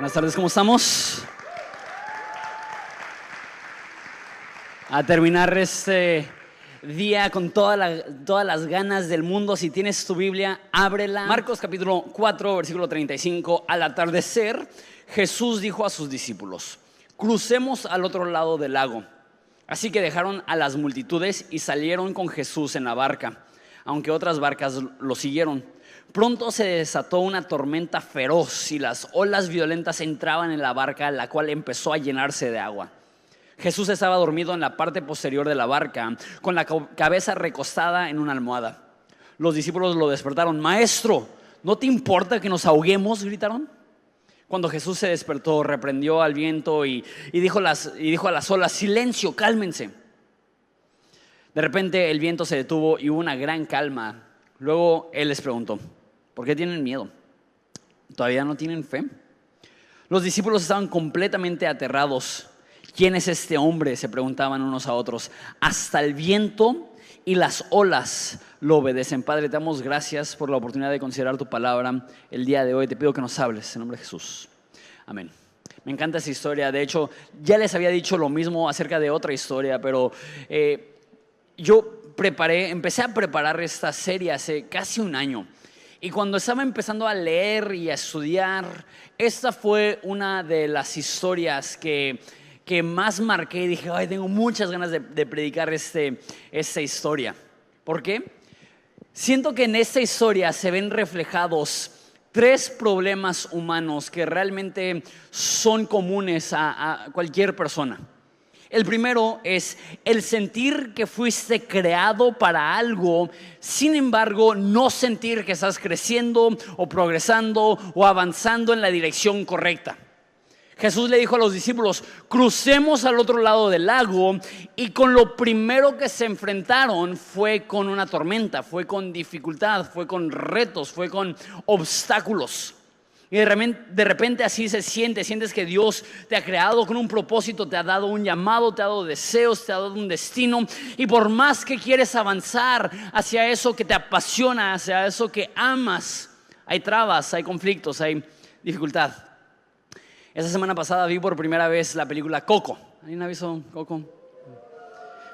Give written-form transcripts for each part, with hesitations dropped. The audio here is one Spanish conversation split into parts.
Buenas tardes, ¿cómo estamos? A terminar este día con todas las ganas del mundo. Si tienes tu Biblia, ábrela. Marcos capítulo 4, versículo 35. Al atardecer, Jesús dijo a sus discípulos: crucemos al otro lado del lago. Así que dejaron a las multitudes y salieron con Jesús en la barca, aunque otras barcas lo siguieron. Pronto se desató una tormenta feroz y las olas violentas entraban en la barca, la cual empezó a llenarse de agua. Jesús estaba dormido en la parte posterior de la barca, con la cabeza recostada en una almohada. Los discípulos lo despertaron. «Maestro, ¿no te importa que nos ahoguemos?», gritaron. Cuando Jesús se despertó, reprendió al viento y dijo a las olas: «Silencio, cálmense». De repente el viento se detuvo y hubo una gran calma. Luego Él les preguntó: ¿por qué tienen miedo? ¿Todavía no tienen fe? Los discípulos estaban completamente aterrados. ¿Quién es este hombre?, se preguntaban unos a otros. Hasta el viento y las olas lo obedecen. Padre, te damos gracias por la oportunidad de considerar tu palabra el día de hoy. Te pido que nos hables en nombre de Jesús. Amén. Me encanta esa historia. De hecho, ya les había dicho lo mismo acerca de otra historia, pero yo empecé a preparar esta serie hace casi un año. Y cuando estaba empezando a leer y a estudiar, esta fue una de las historias que más marqué. Y dije: ay, tengo muchas ganas de predicar esta historia. ¿Por qué? Siento que en esta historia se ven reflejados 3 problemas humanos que realmente son comunes a cualquier persona. El primero es el sentir que fuiste creado para algo, sin embargo no sentir que estás creciendo o progresando o avanzando en la dirección correcta. Jesús le dijo a los discípulos: crucemos al otro lado del lago, y con lo primero que se enfrentaron fue con una tormenta, fue con dificultad, fue con retos, fue con obstáculos. Y de repente así se sientes que Dios te ha creado con un propósito, te ha dado un llamado, te ha dado deseos, te ha dado un destino. Y por más que quieres avanzar hacia eso que te apasiona, hacia eso que amas, hay trabas, hay conflictos, hay dificultad. Esta semana pasada vi por primera vez la película Coco. ¿Alguien ha visto Coco?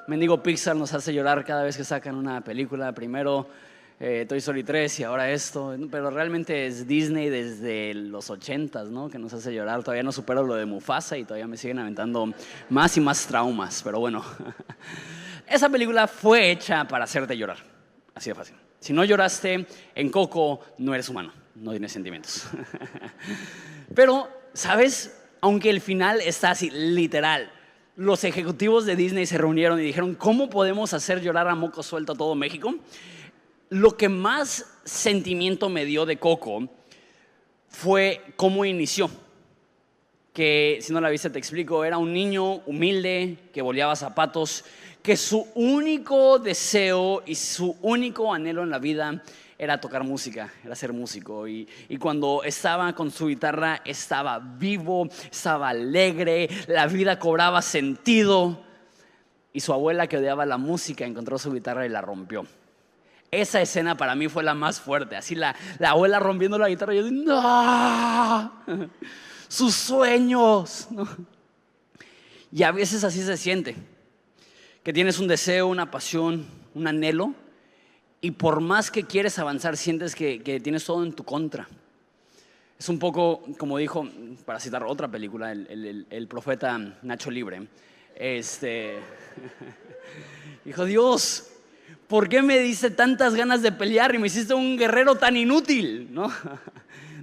Mendigo Pixar nos hace llorar cada vez que sacan una película. Primero Toy Story 3 y ahora esto, pero realmente es Disney desde los 80s, ¿no?, que nos hace llorar. Todavía no supero lo de Mufasa y todavía me siguen aventando más y más traumas, pero bueno. Esa película fue hecha para hacerte llorar, así de fácil. Si no lloraste en Coco, no eres humano, no tienes sentimientos. Pero, ¿sabes? Aunque el final está así, literal, los ejecutivos de Disney se reunieron y dijeron: ¿cómo podemos hacer llorar a moco suelto a todo México? Lo que más sentimiento me dio de Coco fue cómo inició. Que si no la viste te explico. Era un niño humilde que boleaba zapatos, que su único deseo y su único anhelo en la vida era tocar música, era ser músico. Y cuando estaba con su guitarra estaba vivo, estaba alegre, la vida cobraba sentido. Y su abuela, que odiaba la música, encontró su guitarra y la rompió. Esa escena para mí fue la más fuerte. Así la abuela rompiendo la guitarra y yo digo: ¡no! ¡Sus sueños! ¿No? Y a veces así se siente. Que tienes un deseo, una pasión, un anhelo, y por más que quieres avanzar, sientes que tienes todo en tu contra. Es un poco como dijo, para citar otra película, el profeta Nacho Libre. Dijo: Dios, ¿por qué me diste tantas ganas de pelear y me hiciste un guerrero tan inútil? ¿No?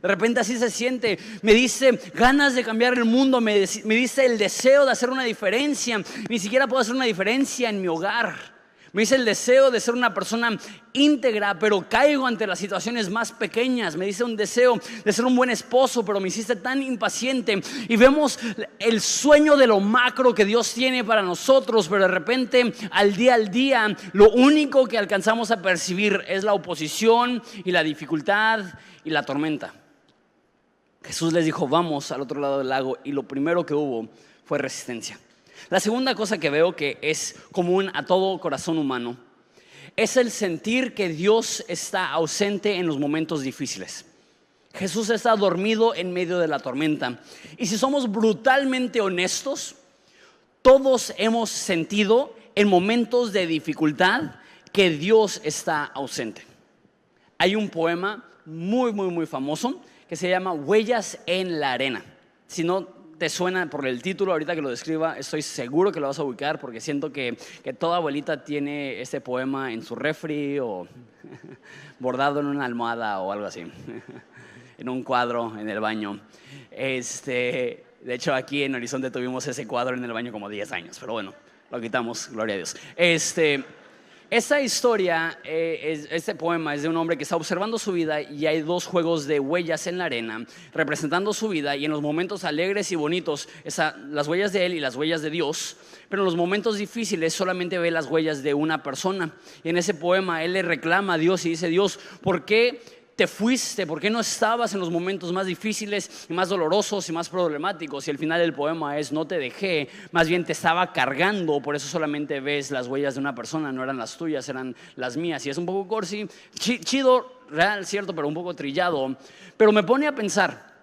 De repente así se siente. Me diste ganas de cambiar el mundo, me diste el deseo de hacer una diferencia. Ni siquiera puedo hacer una diferencia en mi hogar. Me dice el deseo de ser una persona íntegra, pero caigo ante las situaciones más pequeñas. Me dice un deseo de ser un buen esposo, pero me hiciste tan impaciente. Y vemos el sueño de lo macro que Dios tiene para nosotros, pero de repente, al día, lo único que alcanzamos a percibir es la oposición y la dificultad y la tormenta. Jesús les dijo: vamos al otro lado del lago, y lo primero que hubo fue resistencia. La segunda cosa que veo que es común a todo corazón humano es el sentir que Dios está ausente en los momentos difíciles. Jesús está dormido en medio de la tormenta. Y si somos brutalmente honestos, todos hemos sentido en momentos de dificultad que Dios está ausente. Hay un poema muy famoso que se llama Huellas en la arena. Si no te suena por el título, ahorita que lo describa, estoy seguro que lo vas a ubicar, porque siento que toda abuelita tiene este poema en su refri o bordado en una almohada o algo así, en un cuadro en el baño. De hecho, aquí en Horizonte tuvimos ese cuadro en el baño como 10 años, pero bueno, lo quitamos, gloria a Dios. Esta historia, este poema es de un hombre que está observando su vida y hay dos juegos de huellas en la arena representando su vida, y en los momentos alegres y bonitos las huellas de él y las huellas de Dios, pero en los momentos difíciles solamente ve las huellas de una persona. Y en ese poema él le reclama a Dios y dice: Dios, ¿por qué te fuiste? ¿Por qué no estabas en los momentos más difíciles y más dolorosos y más problemáticos? Y el final del poema es: no te dejé, más bien te estaba cargando, por eso solamente ves las huellas de una persona, no eran las tuyas, eran las mías. Y es un poco corsi, chido, real, cierto, pero un poco trillado. Pero me pone a pensar,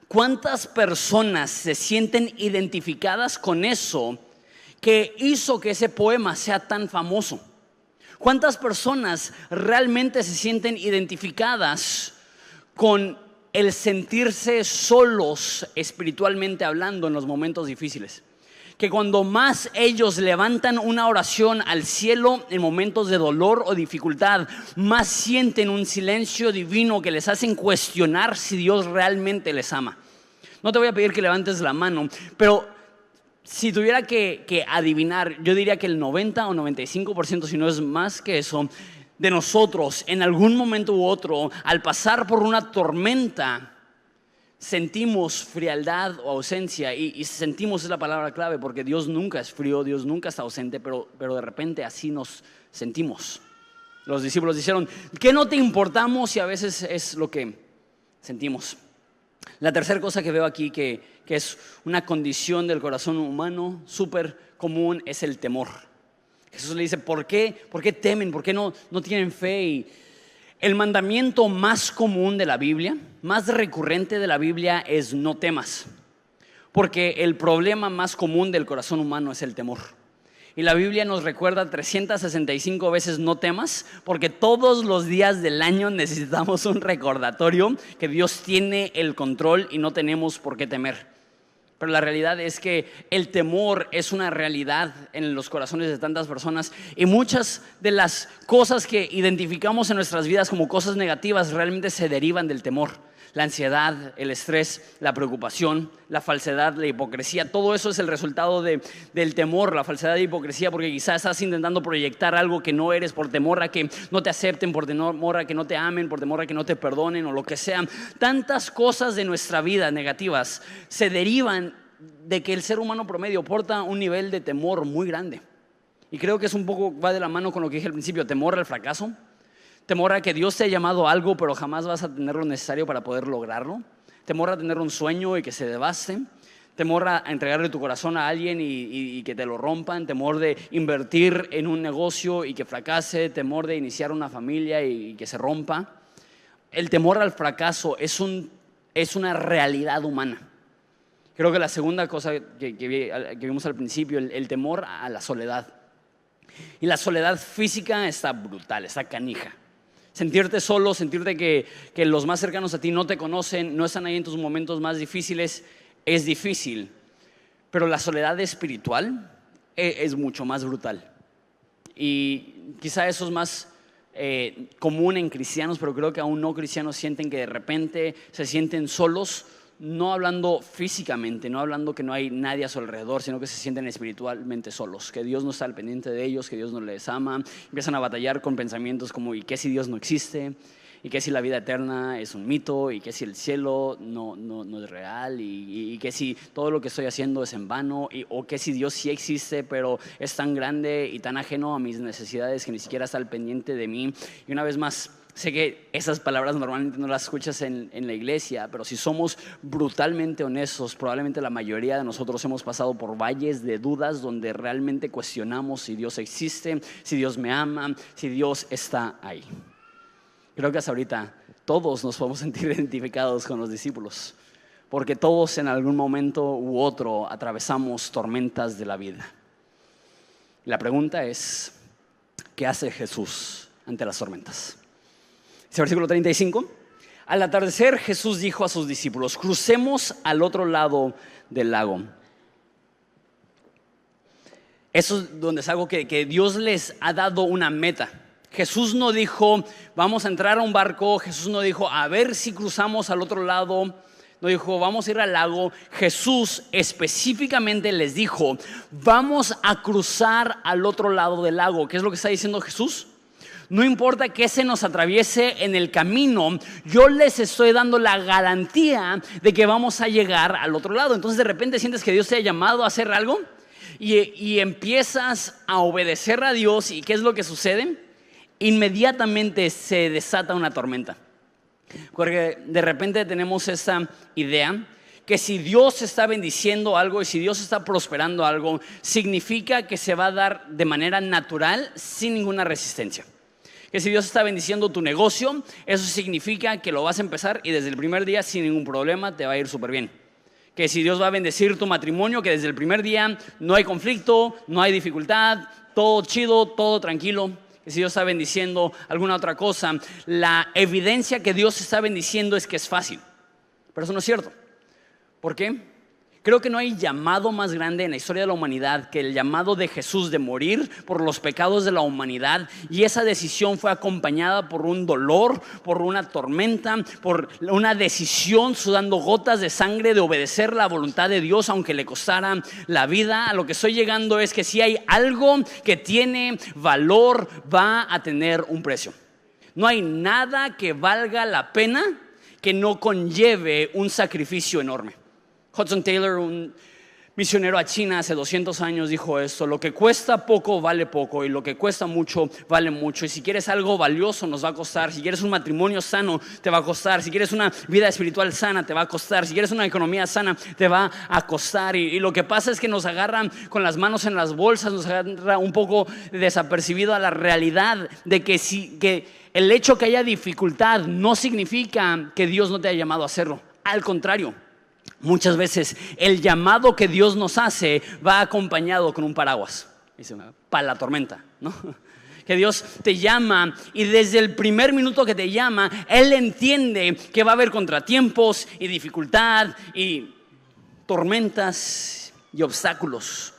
¿cuántas personas se sienten identificadas con eso que hizo que ese poema sea tan famoso? ¿Cuántas personas realmente se sienten identificadas con el sentirse solos espiritualmente hablando en los momentos difíciles? Que cuando más ellos levantan una oración al cielo en momentos de dolor o dificultad, más sienten un silencio divino que les hacen cuestionar si Dios realmente les ama. No te voy a pedir que levantes la mano, pero si tuviera que adivinar, yo diría que el 90 o 95%, si no es más que eso, de nosotros en algún momento u otro, al pasar por una tormenta, sentimos frialdad o ausencia. Y sentimos es la palabra clave, porque Dios nunca es frío, Dios nunca está ausente, pero de repente así nos sentimos. Los discípulos dijeron: ¿qué no te importamos? Y a veces es lo que sentimos. La tercera cosa que veo aquí que es una condición del corazón humano súper común es el temor. Jesús le dice: ¿por qué temen? ¿Por qué no tienen fe? Y el mandamiento más común de la Biblia, más recurrente de la Biblia, es no temas. Porque el problema más común del corazón humano es el temor. Y la Biblia nos recuerda 365 veces no temas, porque todos los días del año necesitamos un recordatorio que Dios tiene el control y no tenemos por qué temer. Pero la realidad es que el temor es una realidad en los corazones de tantas personas, y muchas de las cosas que identificamos en nuestras vidas como cosas negativas realmente se derivan del temor. La ansiedad, el estrés, la preocupación, la falsedad, la hipocresía, todo eso es el resultado del temor, la falsedad y hipocresía, porque quizás estás intentando proyectar algo que no eres por temor a que no te acepten, por temor a que no te amen, por temor a que no te perdonen o lo que sea. Tantas cosas de nuestra vida negativas se derivan de que el ser humano promedio porta un nivel de temor muy grande. Y creo que es un poco, va de la mano con lo que dije al principio: temor al fracaso. Temor a que Dios te ha llamado a algo, pero jamás vas a tener lo necesario para poder lograrlo. Temor a tener un sueño y que se devaste. Temor a entregarle tu corazón a alguien y que te lo rompan. Temor de invertir en un negocio y que fracase. Temor de iniciar una familia y que se rompa. El temor al fracaso es una realidad humana. Creo que la segunda cosa que vimos al principio, el temor a la soledad. Y la soledad física está brutal, está canija. Sentirte solo, sentirte que los más cercanos a ti no te conocen, no están ahí en tus momentos más difíciles, es difícil. Pero la soledad espiritual es mucho más brutal. Y quizá eso es más común en cristianos, pero creo que aún no cristianos sienten que de repente se sienten solos. No hablando físicamente, no hablando que no hay nadie a su alrededor, sino que se sienten espiritualmente solos, que Dios no está al pendiente de ellos, que Dios no les ama. Empiezan a batallar con pensamientos como: ¿y qué si Dios no existe? ¿Y qué si la vida eterna es un mito? ¿Y qué si el cielo no es real? ¿Y qué si todo lo que estoy haciendo es en vano? ¿O qué si Dios sí existe, pero es tan grande y tan ajeno a mis necesidades que ni siquiera está al pendiente de mí? Y una vez más, sé que esas palabras normalmente no las escuchas en la iglesia, pero si somos brutalmente honestos, probablemente la mayoría de nosotros hemos pasado por valles de dudas donde realmente cuestionamos si Dios existe, si Dios me ama, si Dios está ahí. Creo que hasta ahorita todos nos podemos sentir identificados con los discípulos, porque todos en algún momento u otro atravesamos tormentas de la vida. La pregunta es, ¿qué hace Jesús ante las tormentas? Dice el versículo 35, al atardecer Jesús dijo a sus discípulos, crucemos al otro lado del lago. Eso es donde es algo que Dios les ha dado una meta. Jesús no dijo, vamos a entrar a un barco. Jesús no dijo, a ver si cruzamos al otro lado. No dijo, vamos a ir al lago. Jesús específicamente les dijo, vamos a cruzar al otro lado del lago. ¿Qué es lo que está diciendo Jesús? No importa que se nos atraviese en el camino, yo les estoy dando la garantía de que vamos a llegar al otro lado. Entonces de repente sientes que Dios te ha llamado a hacer algo y empiezas a obedecer a Dios. ¿Y qué es lo que sucede? Inmediatamente se desata una tormenta. Porque de repente tenemos esa idea que si Dios está bendiciendo algo y si Dios está prosperando algo, significa que se va a dar de manera natural sin ninguna resistencia. Que si Dios está bendiciendo tu negocio, eso significa que lo vas a empezar y desde el primer día sin ningún problema te va a ir súper bien. Que si Dios va a bendecir tu matrimonio, que desde el primer día no hay conflicto, no hay dificultad, todo chido, todo tranquilo. Que si Dios está bendiciendo alguna otra cosa, la evidencia que Dios está bendiciendo es que es fácil. Pero eso no es cierto. ¿Por qué? Creo que no hay llamado más grande en la historia de la humanidad que el llamado de Jesús de morir por los pecados de la humanidad. Y esa decisión fue acompañada por un dolor, por una tormenta, por una decisión sudando gotas de sangre de obedecer la voluntad de Dios aunque le costara la vida. A lo que estoy llegando es que si hay algo que tiene valor, va a tener un precio. No hay nada que valga la pena que no conlleve un sacrificio enorme. Hudson Taylor, un misionero a China hace 200 años, dijo esto: lo que cuesta poco vale poco y lo que cuesta mucho vale mucho. Y si quieres algo valioso nos va a costar. Si quieres un matrimonio sano te va a costar. Si quieres una vida espiritual sana te va a costar. Si quieres una economía sana te va a costar. Y lo que pasa es que nos agarran con las manos en las bolsas, nos agarra un poco desapercibido a la realidad de que el hecho que haya dificultad no significa que Dios no te haya llamado a hacerlo. Al contrario, muchas veces el llamado que Dios nos hace va acompañado con un paraguas, para la tormenta, ¿no? Que Dios te llama y desde el primer minuto que te llama, Él entiende que va a haber contratiempos y dificultad y tormentas y obstáculos.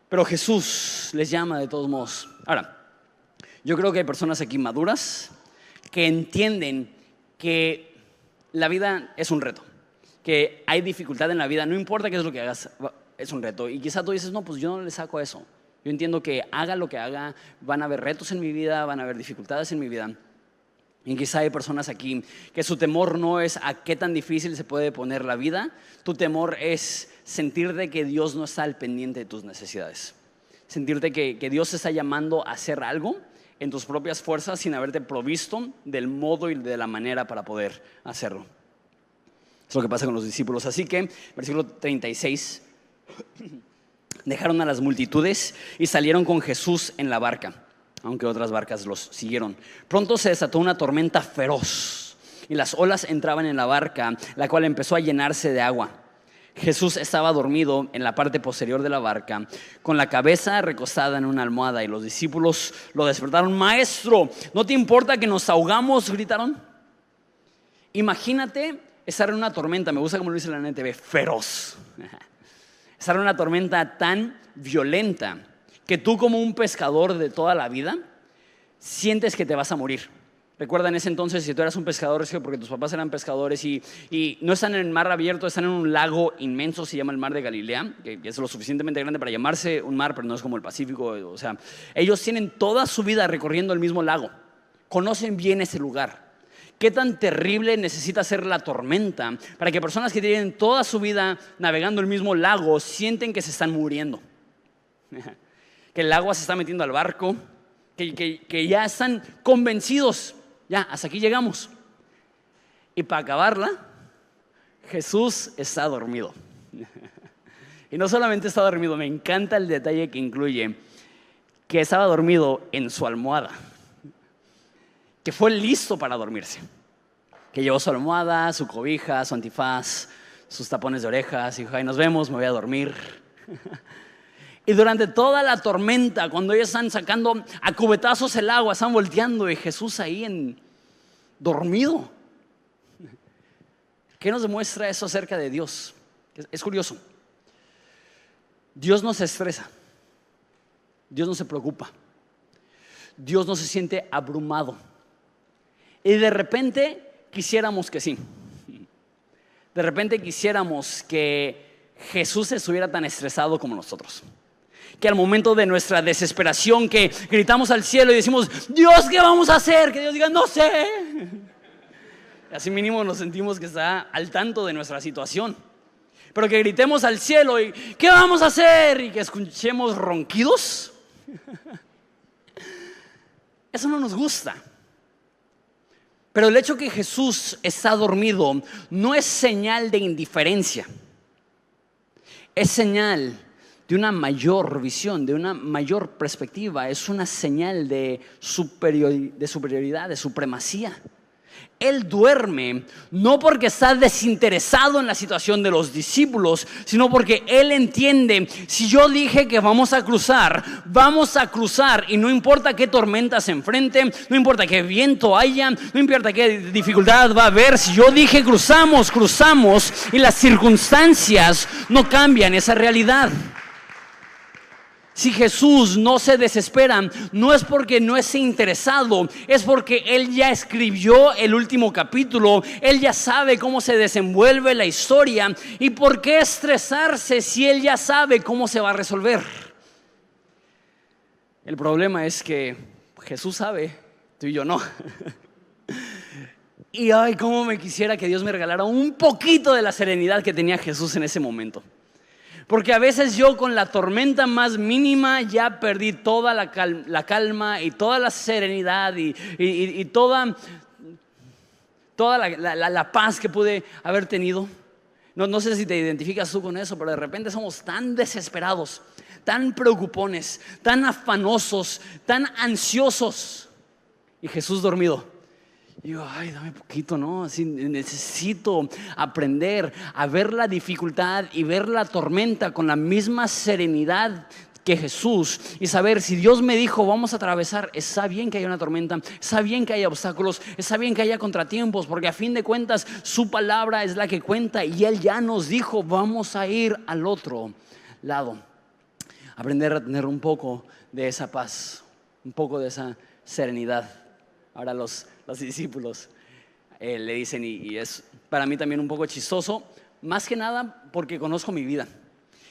Pero Jesús les llama de todos modos. Ahora, yo creo que hay personas aquí maduras que entienden que la vida es un reto. Que hay dificultad en la vida, no importa qué es lo que hagas, es un reto. Y quizá tú dices, no, pues yo no le saco a eso. Yo entiendo que haga lo que haga, van a haber retos en mi vida, van a haber dificultades en mi vida. Y quizá hay personas aquí que su temor no es a qué tan difícil se puede poner la vida. Tu temor es sentirte que Dios no está al pendiente de tus necesidades. Sentirte que Dios te está llamando a hacer algo en tus propias fuerzas sin haberte provisto del modo y de la manera para poder hacerlo. Es lo que pasa con los discípulos. Así que, versículo 36, dejaron a las multitudes y salieron con Jesús en la barca, aunque otras barcas los siguieron. Pronto se desató una tormenta feroz y las olas entraban en la barca, la cual empezó a llenarse de agua. Jesús estaba dormido en la parte posterior de la barca, con la cabeza recostada en una almohada, y los discípulos lo despertaron. Maestro, ¿no te importa que nos ahogamos?, gritaron. Imagínate estar en una tormenta, me gusta como lo dice la NTV, feroz. Estar en una tormenta tan violenta que tú, como un pescador de toda la vida, sientes que te vas a morir. Recuerda, en ese entonces, si tú eras un pescador, es porque tus papás eran pescadores y no están en el mar abierto, están en un lago inmenso, se llama el mar de Galilea, que es lo suficientemente grande para llamarse un mar, pero no es como el Pacífico. O sea, ellos tienen toda su vida recorriendo el mismo lago, conocen bien ese lugar. ¿Qué tan terrible necesita ser la tormenta para que personas que tienen toda su vida navegando el mismo lago sienten que se están muriendo? Que el agua se está metiendo al barco, que ya están convencidos, ya hasta aquí llegamos. Y para acabarla, Jesús está dormido. Y no solamente está dormido, me encanta el detalle que incluye que estaba dormido en su almohada, que fue listo para dormirse. que llevó su almohada, su cobija, su antifaz, sus tapones de orejas, y dijo, ay, nos vemos, me voy a dormir. Y durante toda la tormenta, cuando ellos están sacando a cubetazos el agua, están volteando y Jesús ahí dormido. ¿Qué nos demuestra eso acerca de Dios? Es curioso. Dios no se estresa. Dios no se preocupa. Dios no se siente abrumado. Y de repente quisiéramos que sí. De repente quisiéramos que Jesús estuviera tan estresado como nosotros. Que al momento de nuestra desesperación, que gritamos al cielo y decimos, Dios, ¿qué vamos a hacer? Que Dios diga, no sé. Así mínimo nos sentimos que está al tanto de nuestra situación. Pero que gritemos al cielo y ¿qué vamos a hacer? Y que escuchemos ronquidos. Eso no nos gusta. Pero el hecho que Jesús está dormido no es señal de indiferencia. Es señal de una mayor visión, de una mayor perspectiva. Es una señal de superioridad, de supremacía. Él duerme no porque está desinteresado en la situación de los discípulos, sino porque Él entiende, si yo dije que vamos a cruzar y no importa qué tormenta se enfrente, no importa qué viento haya, no importa qué dificultad va a haber, si yo dije cruzamos y las circunstancias no cambian esa realidad. Si Jesús no se desespera, no es porque no esté interesado, es porque Él ya escribió el último capítulo, Él ya sabe cómo se desenvuelve la historia. ¿Y por qué estresarse si Él ya sabe cómo se va a resolver? El problema es que Jesús sabe, tú y yo no. Y ay, cómo me quisiera que Dios me regalara un poquito de la serenidad que tenía Jesús en ese momento. Porque a veces yo con la tormenta más mínima ya perdí toda la calma y toda la serenidad y toda la paz que pude haber tenido. No sé si te identificas tú con eso, pero de repente somos tan desesperados, tan preocupones, tan afanosos, tan ansiosos. Y Jesús dormido. Y digo, ay, dame poquito, ¿no? Así necesito aprender a ver la dificultad y ver la tormenta con la misma serenidad que Jesús y saber si Dios me dijo vamos a atravesar, está bien que haya una tormenta, está bien que haya obstáculos, está bien que haya contratiempos, porque a fin de cuentas su palabra es la que cuenta y Él ya nos dijo vamos a ir al otro lado. Aprender a tener un poco de esa paz, un poco de esa serenidad. Ahora los discípulos le dicen, y es para mí también un poco chistoso, más que nada porque conozco mi vida.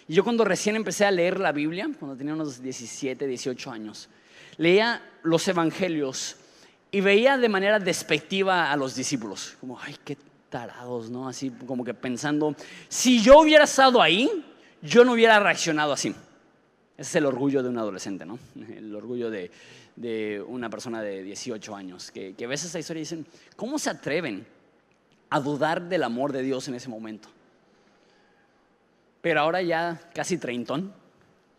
Y yo cuando recién empecé a leer la Biblia, cuando tenía unos 17, 18 años, leía los evangelios y veía de manera despectiva a los discípulos. Como, ay, qué tarados, ¿no? Así como que pensando, si yo hubiera estado ahí, yo no hubiera reaccionado así. Ese es el orgullo de un adolescente, ¿no? El orgullo de una persona de 18 años que ves esa historia y dicen, ¿cómo se atreven a dudar del amor de Dios en ese momento? Pero ahora ya casi treintón,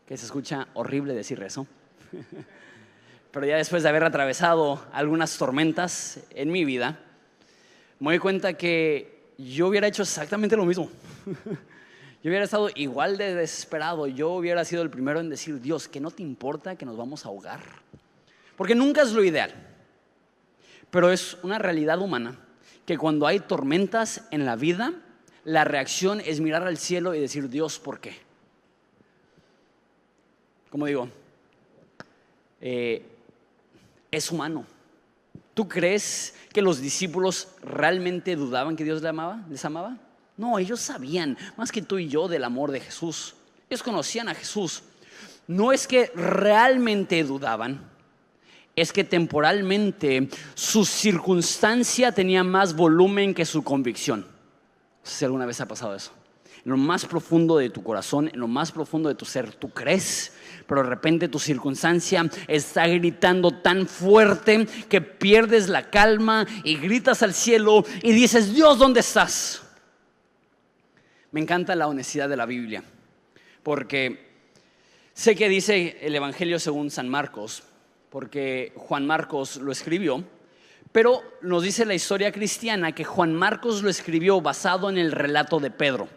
que se escucha horrible decir eso, pero ya después de haber atravesado algunas tormentas en mi vida, me doy cuenta que yo hubiera hecho exactamente lo mismo. Yo hubiera estado igual de desesperado. Yo hubiera sido el primero en decir, Dios, ¿que no te importa que nos vamos a ahogar? Porque nunca es lo ideal. Pero es una realidad humana que cuando hay tormentas en la vida, la reacción es mirar al cielo y decir, Dios, ¿por qué? Como digo, es humano. ¿Tú crees que los discípulos realmente dudaban que Dios les amaba? No, ellos sabían, más que tú y yo, del amor de Jesús. Ellos conocían a Jesús. No es que realmente dudaban, es que temporalmente su circunstancia tenía más volumen que su convicción. No sé si alguna vez ha pasado eso. En lo más profundo de tu corazón, en lo más profundo de tu ser, tú crees, pero de repente tu circunstancia está gritando tan fuerte que pierdes la calma y gritas al cielo y dices, Dios, ¿dónde estás? Me encanta la honestidad de la Biblia, porque sé que dice el Evangelio según San Marcos, porque Juan Marcos lo escribió, Pero nos dice la historia cristiana que Juan Marcos lo escribió basado en el relato de Pedro.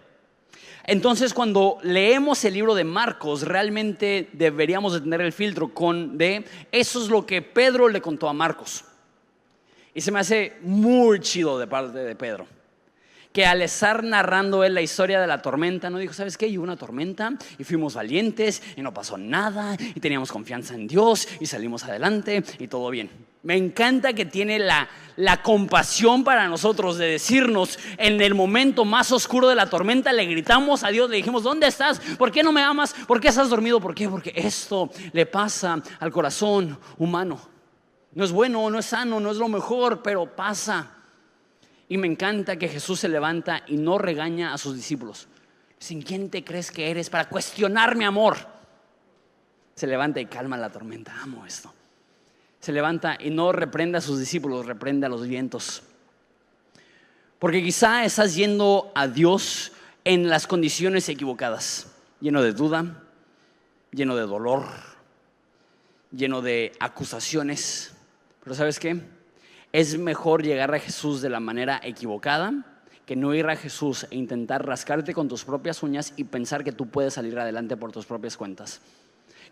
Entonces, cuando leemos el libro de Marcos, realmente deberíamos de tener el filtro de eso es lo que Pedro le contó a Marcos. Y se me hace muy chido de parte de Pedro, que al estar narrando él la historia de la tormenta, no dijo, ¿sabes qué? Hubo una tormenta y fuimos valientes y no pasó nada y teníamos confianza en Dios y salimos adelante y todo bien. Me encanta que tiene la compasión para nosotros de decirnos en el momento más oscuro de la tormenta, le gritamos a Dios, le dijimos, ¿dónde estás? ¿Por qué no me amas? ¿Por qué estás dormido? ¿Por qué? Porque esto le pasa al corazón humano. No es bueno, no es sano, no es lo mejor, pero pasa. Y me encanta que Jesús se levanta y no regaña a sus discípulos. ¿Sin quién te crees que eres para cuestionar mi amor? Se levanta y calma la tormenta. Amo esto. Se levanta y no reprende a sus discípulos, reprende a los vientos. Porque quizá estás yendo a Dios en las condiciones equivocadas, lleno de duda, lleno de dolor, lleno de acusaciones. Pero ¿sabes qué? Es mejor llegar a Jesús de la manera equivocada que no ir a Jesús e intentar rascarte con tus propias uñas y pensar que tú puedes salir adelante por tus propias cuentas.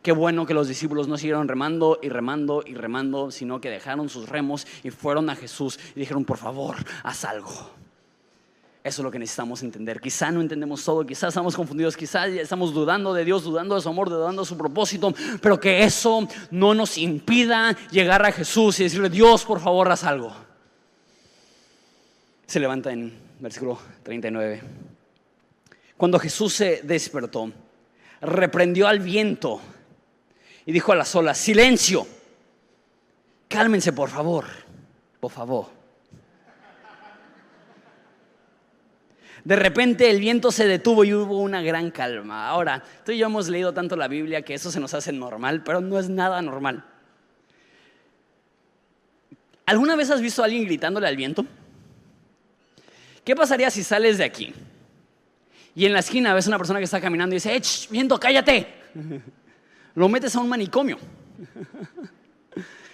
Qué bueno que los discípulos no siguieron remando y remando y remando, sino que dejaron sus remos y fueron a Jesús y dijeron, por favor, haz algo. Eso es lo que necesitamos entender. Quizá no entendemos todo, quizá estamos confundidos, quizá estamos dudando de Dios, dudando de su amor, dudando de su propósito, pero que eso no nos impida llegar a Jesús y decirle, Dios, por favor, haz algo. Se levanta en versículo 39. Cuando Jesús se despertó, reprendió al viento y dijo a las olas, silencio, cálmense por favor, por favor. De repente el viento se detuvo y hubo una gran calma. Ahora, tú y yo hemos leído tanto la Biblia que eso se nos hace normal, pero no es nada normal. ¿Alguna vez has visto a alguien gritándole al viento? ¿Qué pasaría si sales de aquí y en la esquina ves a una persona que está caminando y dice, viento, cállate? Lo metes a un manicomio.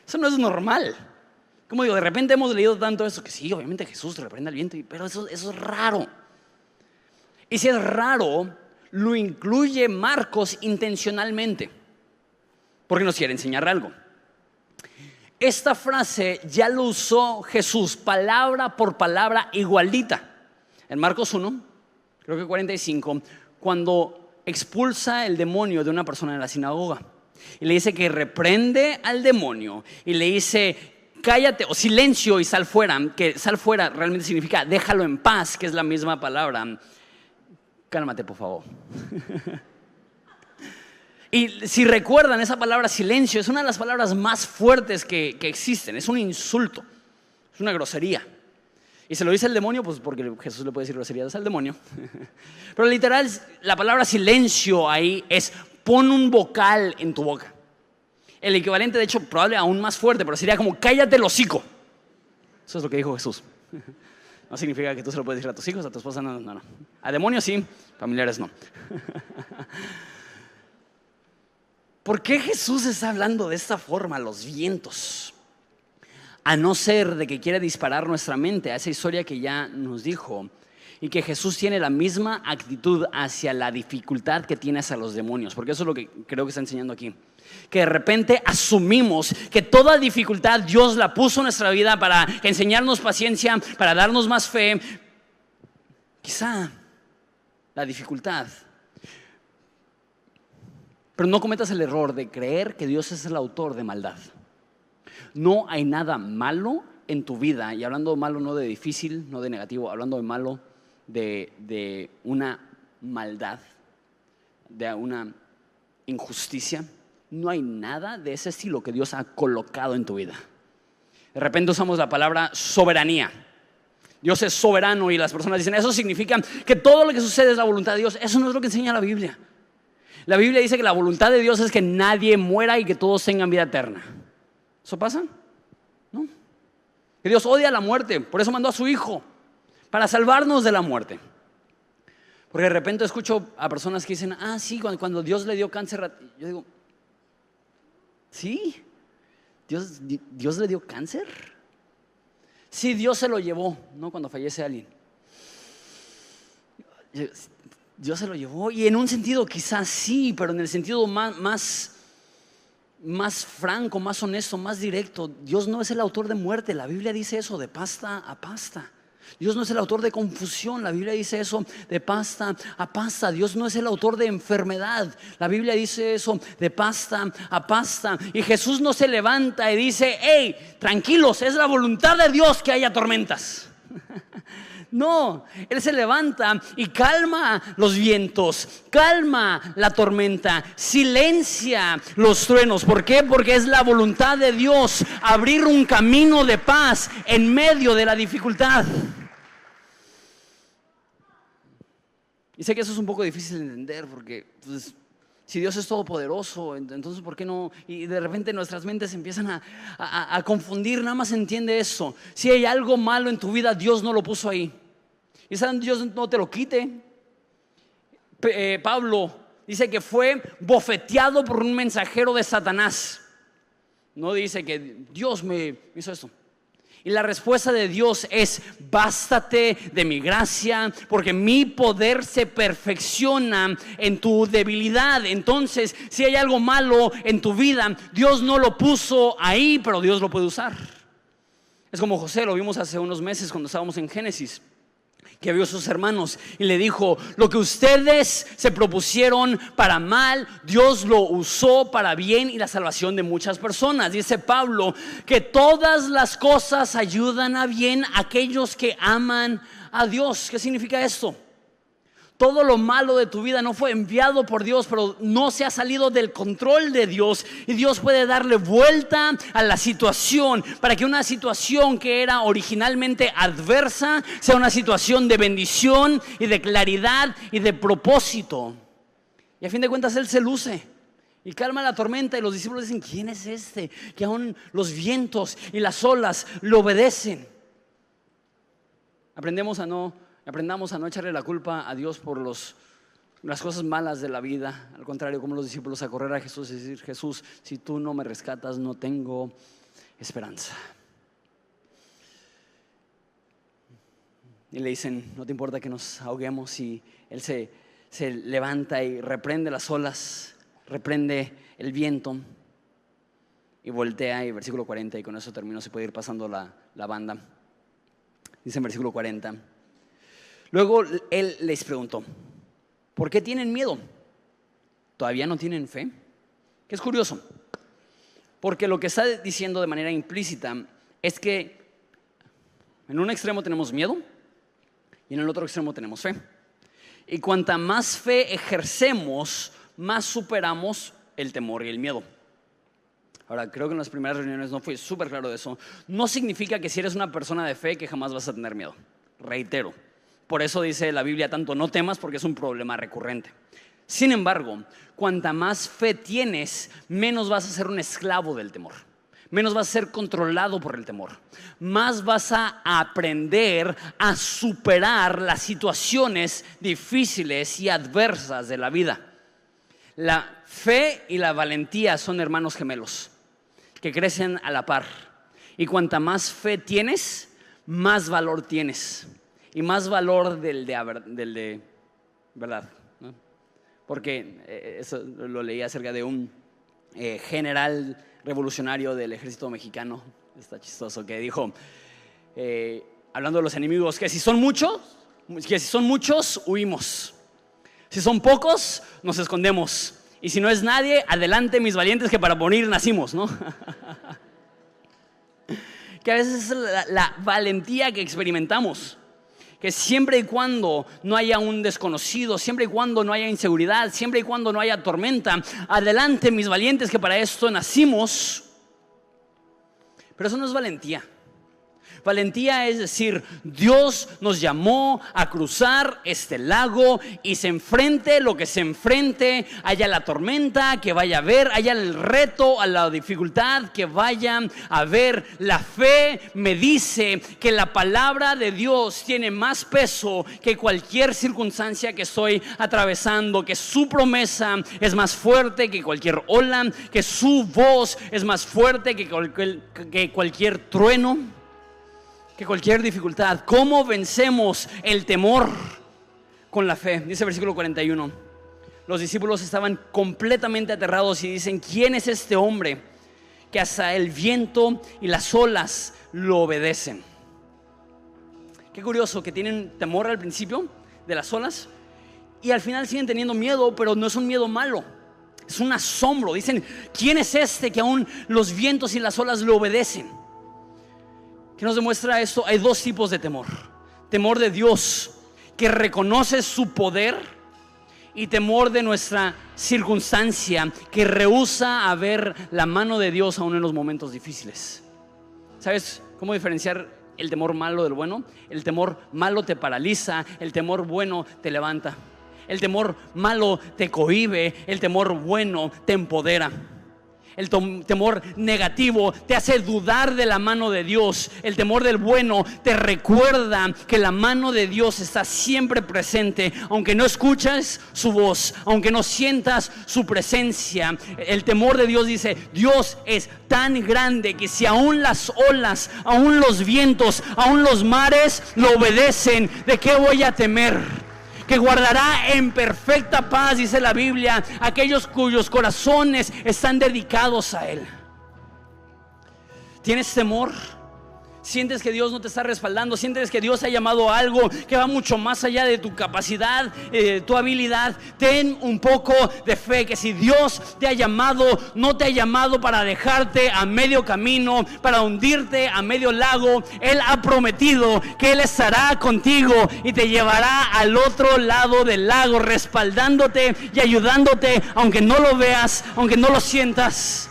Eso no es normal. Como digo, de repente hemos leído tanto eso que sí, obviamente Jesús reprende al viento, pero eso es raro. Y si es raro, lo incluye Marcos intencionalmente, porque nos quiere enseñar algo. Esta frase ya lo usó Jesús palabra por palabra igualita. En Marcos 1, creo que 45, cuando expulsa el demonio de una persona en la sinagoga. Y le dice que reprende al demonio y le dice, cállate o silencio y sal fuera. Que sal fuera realmente significa déjalo en paz, que es la misma palabra. Cálmate, por favor. Y si recuerdan, esa palabra silencio es una de las palabras más fuertes que existen. Es un insulto, es una grosería. Y se lo dice el demonio, pues porque Jesús le puede decir groserías al demonio. Pero literal, la palabra silencio ahí es pon un vocal en tu boca. El equivalente, de hecho, probable aún más fuerte, pero sería como cállate el hocico. Eso es lo que dijo Jesús. No significa que tú se lo puedes decir a tus hijos, a tu esposa, no. A demonios sí, familiares no. ¿Por qué Jesús está hablando de esta forma a los vientos? A no ser de que quiere disparar nuestra mente a esa historia que ya nos dijo, y que Jesús tiene la misma actitud hacia la dificultad que tiene hacia los demonios, porque eso es lo que creo que está enseñando aquí. Que de repente asumimos que toda dificultad Dios la puso en nuestra vida para enseñarnos paciencia, para darnos más fe. Quizá la dificultad. Pero no cometas el error de creer que Dios es el autor de maldad. No hay nada malo en tu vida, y hablando de malo no de difícil, no de negativo, hablando de malo de una maldad, de una injusticia. No hay nada de ese estilo que Dios ha colocado en tu vida. De repente usamos la palabra soberanía. Dios es soberano y las personas dicen, eso significa que todo lo que sucede es la voluntad de Dios. Eso no es lo que enseña la Biblia. La Biblia dice que la voluntad de Dios es que nadie muera y que todos tengan vida eterna. ¿Eso pasa? No. Que Dios odia la muerte, por eso mandó a su Hijo, para salvarnos de la muerte. Porque de repente escucho a personas que dicen, sí, cuando Dios le dio cáncer, yo digo, ¿sí? ¿Dios le dio cáncer? Sí, Dios se lo llevó, ¿no? Cuando fallece alguien. Dios se lo llevó, y en un sentido quizás sí, pero en el sentido más franco, más honesto, más directo, Dios no es el autor de muerte. La Biblia dice eso, de pasta a pasta. Dios no es el autor de confusión. La Biblia dice eso, de pasta a pasta. Dios no es el autor de enfermedad. La Biblia dice eso, de pasta a pasta. Y Jesús no se levanta y dice: hey, tranquilos, es la voluntad de Dios que haya tormentas. No, Él se levanta y calma los vientos, calma la tormenta, silencia los truenos. ¿Por qué? Porque es la voluntad de Dios abrir un camino de paz en medio de la dificultad. Y sé que eso es un poco difícil de entender, porque pues, si Dios es todopoderoso, entonces ¿por qué no? Y de repente nuestras mentes empiezan a confundir. Nada más entiende eso: si hay algo malo en tu vida, Dios no lo puso ahí. Y saben, Dios no te lo quite. Pablo dice que fue bofeteado por un mensajero de Satanás. No dice que Dios me hizo esto. Y la respuesta de Dios es: bástate de mi gracia, porque mi poder se perfecciona en tu debilidad. Entonces, si hay algo malo en tu vida, Dios no lo puso ahí, pero Dios lo puede usar. Es como José, lo vimos hace unos meses cuando estábamos en Génesis, que vio a sus hermanos y le dijo: lo que ustedes se propusieron para mal, Dios lo usó para bien y la salvación de muchas personas. Dice Pablo que todas las cosas ayudan a bien a aquellos que aman a Dios. ¿Qué significa esto? Todo lo malo de tu vida no fue enviado por Dios, pero no se ha salido del control de Dios, y Dios puede darle vuelta a la situación para que una situación que era originalmente adversa sea una situación de bendición y de claridad y de propósito. Y a fin de cuentas Él se luce y calma la tormenta, y los discípulos dicen: ¿quién es este que aún los vientos y las olas le obedecen? Aprendamos a no echarle la culpa a Dios por las cosas malas de la vida. Al contrario, como los discípulos, a correr a Jesús y decir: Jesús, si tú no me rescatas, no tengo esperanza. Y le dicen: ¿no te importa que nos ahoguemos? Y Él se levanta y reprende las olas, reprende el viento y voltea. Y versículo 40, y con eso termino, se puede ir pasando la banda. Dice en versículo 40: luego Él les preguntó: ¿por qué tienen miedo? ¿Todavía no tienen fe? Que es curioso, porque lo que está diciendo de manera implícita es que en un extremo tenemos miedo y en el otro extremo tenemos fe. Y cuanta más fe ejercemos, más superamos el temor y el miedo. Ahora, creo que en las primeras reuniones no fue súper claro de eso. No significa que si eres una persona de fe que jamás vas a tener miedo. Reitero, por eso dice la Biblia tanto: no temas, porque es un problema recurrente. Sin embargo, cuanta más fe tienes, menos vas a ser un esclavo del temor, menos vas a ser controlado por el temor, más vas a aprender a superar las situaciones difíciles y adversas de la vida. La fe y la valentía son hermanos gemelos que crecen a la par, y cuanta más fe tienes, más valor tienes, y más valor del de verdad, ¿no? Porque eso lo leí acerca de un general revolucionario del ejército mexicano. Está chistoso, que dijo, hablando de los enemigos, que si son muchos, huimos. Si son pocos, nos escondemos. Y si no es nadie, adelante mis valientes, que para morir nacimos, ¿no? Que a veces es la valentía que experimentamos, que siempre y cuando no haya un desconocido, siempre y cuando no haya inseguridad, siempre y cuando no haya tormenta, adelante mis valientes, que para esto nacimos. Pero eso no es valentía. Valentía es decir: Dios nos llamó a cruzar este lago, y se enfrente lo que se enfrente, haya la tormenta que vaya a haber, haya el reto, a la dificultad que vaya a haber. La fe me dice que la palabra de Dios tiene más peso que cualquier circunstancia que estoy atravesando, que su promesa es más fuerte que cualquier ola, que su voz es más fuerte que cualquier trueno, que cualquier dificultad. ¿Cómo vencemos el temor? Con la fe. Dice el versículo 41. Los discípulos estaban completamente aterrados y dicen: ¿quién es este hombre que hasta el viento y las olas lo obedecen? Qué curioso que tienen temor al principio de las olas y al final siguen teniendo miedo, pero no es un miedo malo, es un asombro. Dicen: ¿quién es este que aún los vientos y las olas le obedecen? ¿Qué nos demuestra esto? Hay dos tipos de temor: temor de Dios, que reconoce su poder, y temor de nuestra circunstancia, que rehúsa a ver la mano de Dios aún en los momentos difíciles. ¿Sabes cómo diferenciar el temor malo del bueno? El temor malo te paraliza, el temor bueno te levanta. El temor malo te cohíbe, el temor bueno te empodera. El temor negativo te hace dudar de la mano de Dios. El temor del bueno te recuerda que la mano de Dios está siempre presente, aunque no escuches su voz, aunque no sientas su presencia. El temor de Dios dice: Dios es tan grande que si aún las olas, aún los vientos, aún los mares lo obedecen, ¿de qué voy a temer? Que guardará en perfecta paz, dice la Biblia, aquellos cuyos corazones están dedicados a Él. ¿Tienes temor? ¿Sientes que Dios no te está respaldando? ¿Sientes que Dios ha llamado a algo que va mucho más allá de tu capacidad, tu habilidad? Ten un poco de fe, que si Dios te ha llamado, no te ha llamado para dejarte a medio camino, para hundirte a medio lago. Él ha prometido que Él estará contigo y te llevará al otro lado del lago, respaldándote y ayudándote, aunque no lo veas, aunque no lo sientas.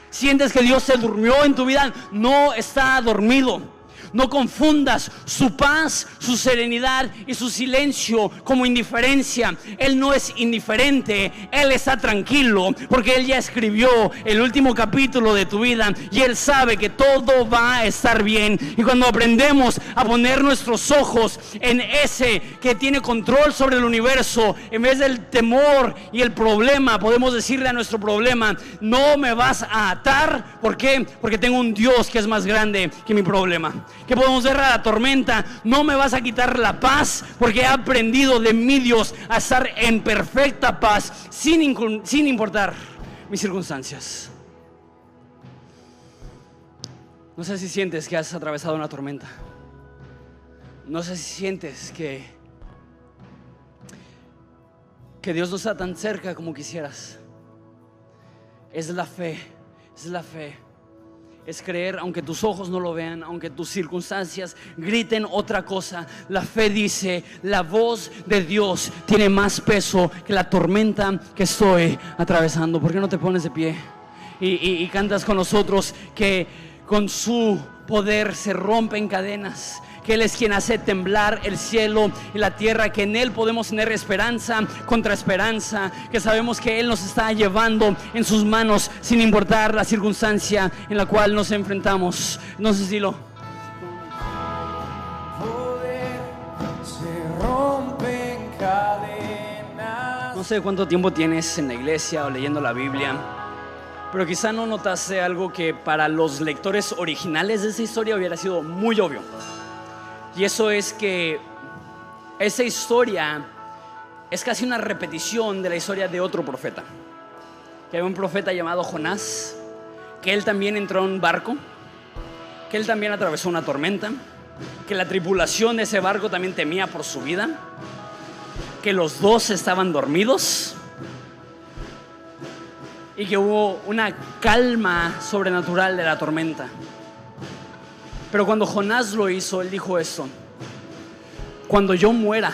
¿Sientes que Dios se durmió en tu vida? No está dormido. No confundas su paz, su serenidad y su silencio como indiferencia. Él no es indiferente, Él está tranquilo, porque Él ya escribió el último capítulo de tu vida y Él sabe que todo va a estar bien. Y cuando aprendemos a poner nuestros ojos en ese que tiene control sobre el universo, en vez del temor y el problema, podemos decirle a nuestro problema: no me vas a atar. ¿Por qué? Porque tengo un Dios que es más grande que mi problema. Que podemos ver a la tormenta: no me vas a quitar la paz, porque he aprendido de mi Dios a estar en perfecta paz, sin importar mis circunstancias. No sé si sientes que has atravesado una tormenta. No sé si sientes que Dios no está tan cerca como quisieras. Es la fe, es la fe. Es creer aunque tus ojos no lo vean, aunque tus circunstancias griten otra cosa. La fe dice: la voz de Dios tiene más peso que la tormenta que estoy atravesando. ¿Por qué no te pones de pie y cantas con nosotros que con su poder se rompen cadenas? Que Él es quien hace temblar el cielo y la tierra, que en Él podemos tener esperanza contra esperanza, que sabemos que Él nos está llevando en sus manos sin importar la circunstancia en la cual nos enfrentamos. No sé si lo... No sé cuánto tiempo tienes en la iglesia o leyendo la Biblia, pero quizá no notaste algo que para los lectores originales de esa historia hubiera sido muy obvio. Y eso es que esa historia es casi una repetición de la historia de otro profeta. Que había un profeta llamado Jonás, que él también entró en un barco, que él también atravesó una tormenta, que la tripulación de ese barco también temía por su vida, que los dos estaban dormidos y que hubo una calma sobrenatural de la tormenta. Pero cuando Jonás lo hizo, él dijo esto: cuando yo muera,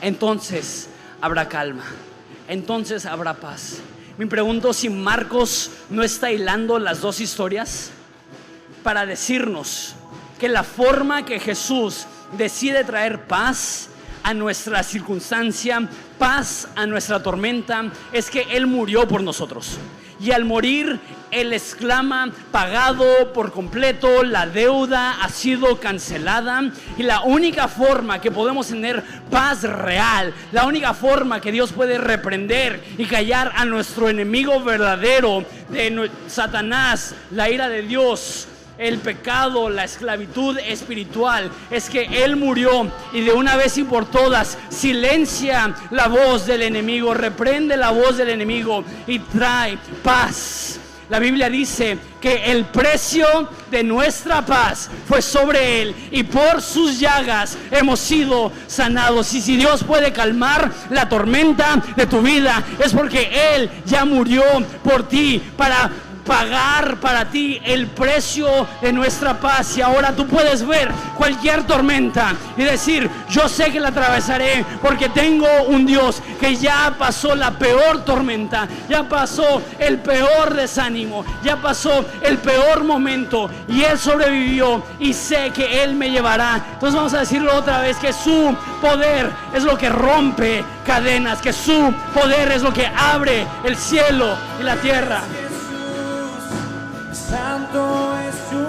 entonces habrá calma, entonces habrá paz. Me pregunto si Marcos no está hilando las dos historias para decirnos que la forma que Jesús decide traer paz a nuestra circunstancia, paz a nuestra tormenta, es que Él murió por nosotros. Y al morir, Él exclama: pagado por completo, la deuda ha sido cancelada. Y la única forma que podemos tener paz real, la única forma que Dios puede reprender y callar a nuestro enemigo verdadero, de Satanás, la ira de Dios, el pecado, la esclavitud espiritual, es que Él murió y de una vez y por todas silencia la voz del enemigo, reprende la voz del enemigo y trae paz. La Biblia dice que el precio de nuestra paz fue sobre Él y por sus llagas hemos sido sanados. Y si Dios puede calmar la tormenta de tu vida, es porque Él ya murió por ti para pagar para ti el precio de nuestra paz. Y ahora tú puedes ver cualquier tormenta y decir: yo sé que la atravesaré porque tengo un Dios que ya pasó la peor tormenta, ya pasó el peor desánimo, ya pasó el peor momento y Él sobrevivió y sé que Él me llevará. Entonces vamos a decirlo otra vez, que su poder es lo que rompe cadenas, que su poder es lo que abre el cielo y la tierra. Santo es tu